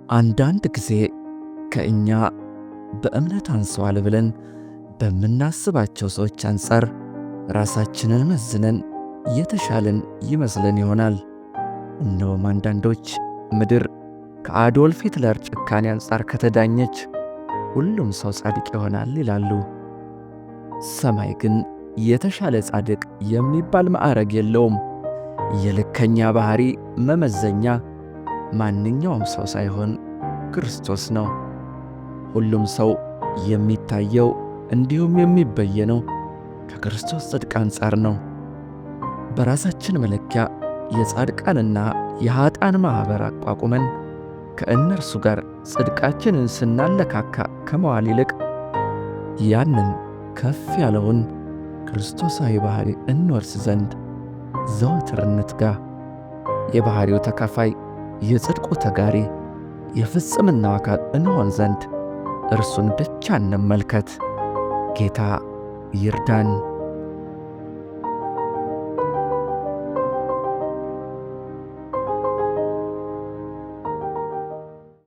አንዳንድ ጊዜ ከእኛ በእምነት አንሰዋል ብለን በምናስባቸው ሰዎች አንጻር ራሳችንን መዝነን የተሻለን ይመስለን ይሆናል። እነሆም አንዳንዶች ምድር ከአዶልፍ ሂትለር ጭካኔ አንጻር ከተዳኘች ሁሉም ሰው ጻድቅ ይሆናል ይላሉ። ሰማይ ግን የተሻለ ጻድቅ የሚባል ማዕረግ የለውም። የልከኛ ባሕሪ መመዘኛ ማንኛውም ሰው ሳይሆን ክርስቶስ ነው። ሁሉም ሰው የሚታየው እንዲሁም የሚበየነው ከክርስቶስ ጽድቅ አንጻር ነው። በራሳችን መለኪያ የጻድቃንና የኀጣን ማኅበር አቋቁመን ከእነርሱ ጋር ጽድቃችንን ስናለካካ ከመዋል ይልቅ ያንን ከፍ ያለውን ክርስቶሳዊ ባሕሪ እንወርስ ዘንድ ዘወትር እንትጋ። የባሕሪው ተካፋይ፣ የጽድቁ ተጋሪ፣ የፍጽምናው አካል እንሆን ዘንድ እርሱን ብቻ እንመልከት። ጌታ ይርዳን።